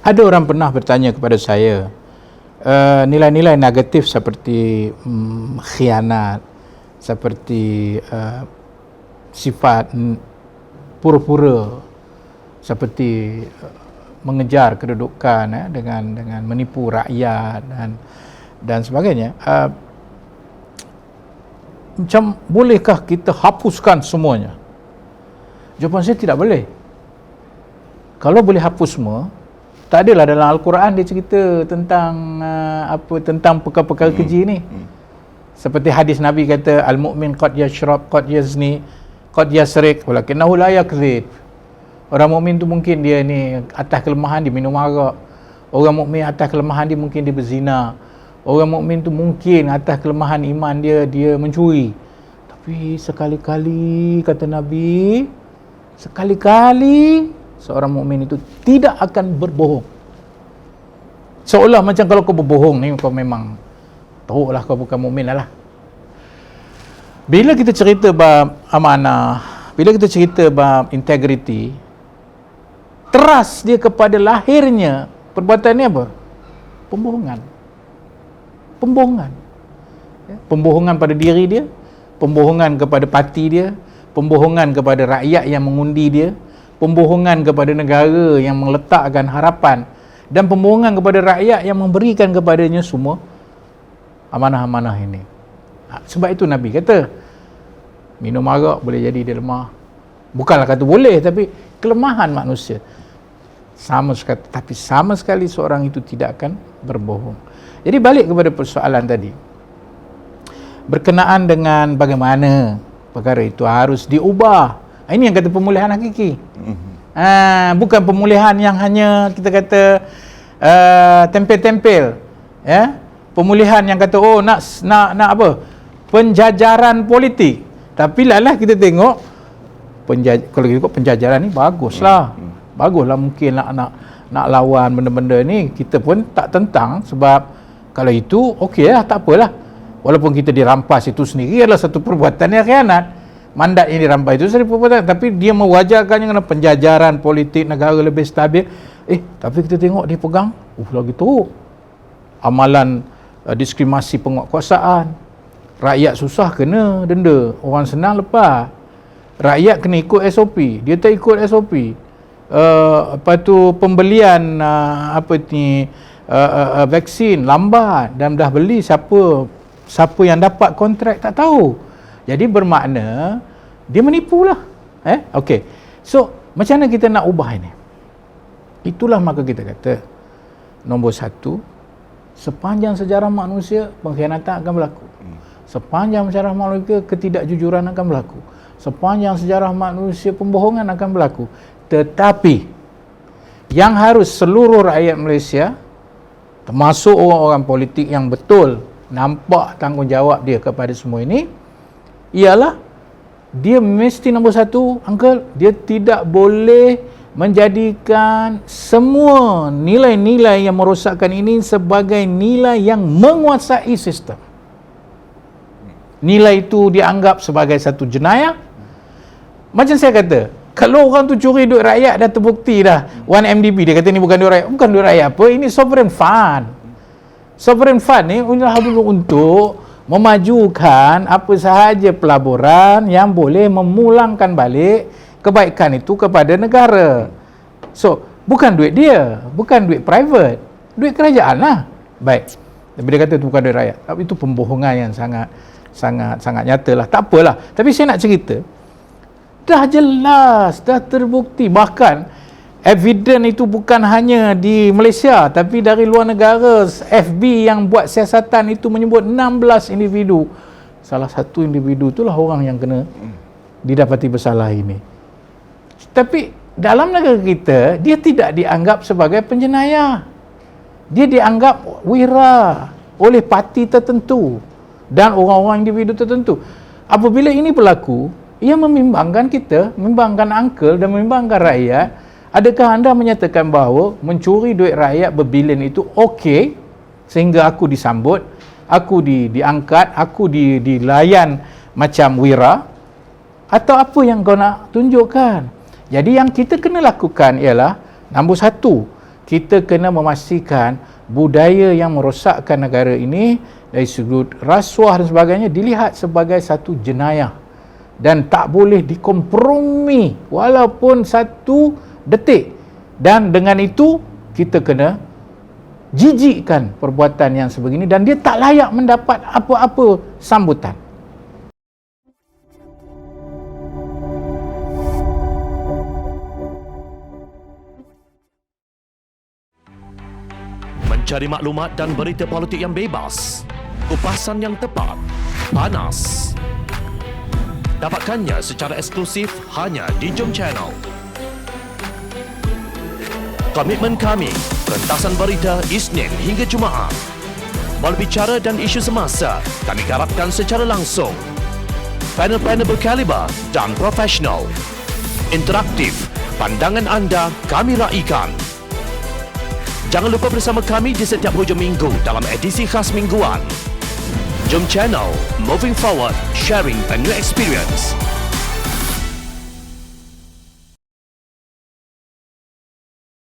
Ada orang pernah bertanya kepada saya, nilai-nilai negatif seperti khianat, seperti sifat pura-pura, seperti mengejar kedudukan dengan menipu rakyat dan sebagainya. Macam bolehkah kita hapuskan semuanya? Jawapan saya tidak boleh. Kalau boleh hapus semua, tak adalah dalam Al-Quran dia cerita tentang tentang perkara-perkara keji ni. Seperti hadis Nabi kata, al-mu'min qad yashrab, qad yazni, qad yasriq, walakinahu la yakdzib. Orang mukmin tu mungkin dia ni atas kelemahan dia minum arak. Orang mukmin atas kelemahan dia mungkin dia berzina. Orang mukmin tu mungkin atas kelemahan iman dia mencuri. Tapi sekali-kali, kata Nabi, sekali-kali seorang mukmin itu tidak akan berbohong. Seolah macam kalau kau berbohong ni kau memang teruklah kau bukan mukmin lah. Bila kita cerita bab amanah, bila kita cerita bab integriti, teras dia kepada lahirnya perbuatan ni apa? Pembohongan. Pembohongan. Pembohongan pada diri dia, pembohongan kepada parti dia, pembohongan kepada rakyat yang mengundi dia, pembohongan kepada negara yang meletakkan harapan, dan pembohongan kepada rakyat yang memberikan kepadanya semua amanah-amanah ini. Sebab itu Nabi kata, minum arak boleh jadi dia lemah. Bukanlah kata boleh, tapi kelemahan manusia. Tapi sama sekali seorang itu tidak akan berbohong. Jadi balik kepada persoalan tadi, berkenaan dengan bagaimana perkara itu harus diubah. Ini yang kata pemulihan hakiki. Bukan pemulihan yang hanya kita kata tempel-tempel, ya. Pemulihan yang kata nak apa? Penjajaran politik. Tapi lah kita tengok kalau kita tengok penjajaran ni baguslah. Baguslah, mungkin nak lawan benda-benda ni kita pun tak tentang, sebab kalau itu okeylah, tak apalah. Walaupun kita dirampas itu sendiri adalah satu perbuatan yang khianat. Mandat yang dirampas itu satu perbuatan, tapi dia mewajarkannya dengan penjajaran politik negara lebih stabil. Tapi kita tengok dia pegang lagi teruk. Amalan diskriminasi penguatkuasaan. Rakyat susah kena denda, orang senang lepas. Rakyat kena ikut SOP, dia tak ikut SOP. Lepas tu pembelian vaksin lambat, dan dah beli siapa yang dapat kontrak tak tahu. Jadi bermakna dia menipulah. Okey. So, macam mana kita nak ubah ini? Itulah maka kita kata, nombor satu, sepanjang sejarah manusia pengkhianatan akan berlaku. Sepanjang sejarah manusia ketidakjujuran akan berlaku. Sepanjang sejarah manusia pembohongan akan berlaku. Tetapi yang harus seluruh rakyat Malaysia, termasuk orang-orang politik yang betul nampak tanggungjawab dia kepada semua ini, ialah dia mesti nombor satu, uncle, dia tidak boleh menjadikan semua nilai-nilai yang merosakkan ini sebagai nilai yang menguasai sistem. Nilai itu dianggap sebagai satu jenayah. Macam saya kata, kalau orang tu curi duit rakyat dah terbukti dah 1MDB, dia kata ni bukan duit rakyat. Bukan duit rakyat apa, ini sovereign fund. Sovereign fund ni untuk memajukan apa sahaja pelaburan yang boleh memulangkan balik kebaikan itu kepada negara. So, bukan duit dia, bukan duit private, duit kerajaan lah. Baik. Tapi dia kata itu bukan duit rakyat. Tapi itu pembohongan yang sangat nyata lah. Tak apalah. Tapi saya nak cerita, dah jelas, dah terbukti. Bahkan evidence itu bukan hanya di Malaysia, tapi dari luar negara. FB yang buat siasatan itu menyebut 16 individu. Salah satu individu itulah orang yang kena didapati bersalah ini. Tapi dalam negara kita, dia tidak dianggap sebagai penjenayah. Dia dianggap wira oleh parti tertentu dan orang-orang individu tertentu. Apabila ini berlaku, ia membimbangkan kita, membimbangkan uncle dan membimbangkan rakyat. Adakah anda menyatakan bahawa mencuri duit rakyat berbilion itu okey, sehingga aku disambut, aku diangkat, aku dilayan macam wira? Atau apa yang kau nak tunjukkan? Jadi yang kita kena lakukan ialah, nombor satu, kita kena memastikan budaya yang merosakkan negara ini dari sudut rasuah dan sebagainya dilihat sebagai satu jenayah dan tak boleh dikompromi walaupun satu detik, dan dengan itu kita kena jijikkan perbuatan yang sebegini dan dia tak layak mendapat apa-apa sambutan. Mencari maklumat dan berita politik yang bebas, kupasan yang tepat, panas. Dapatkannya secara eksklusif hanya di Jom Channel. Komitmen kami, rentasan berita Isnin hingga Jumaat. Berbicara dan isu semasa, kami garapkan secara langsung. Panel-panel berkaliber dan profesional. Interaktif, pandangan anda kami raikan. Jangan lupa bersama kami di setiap hujung minggu dalam edisi khas mingguan. Jom Channel, moving forward, sharing a new experience.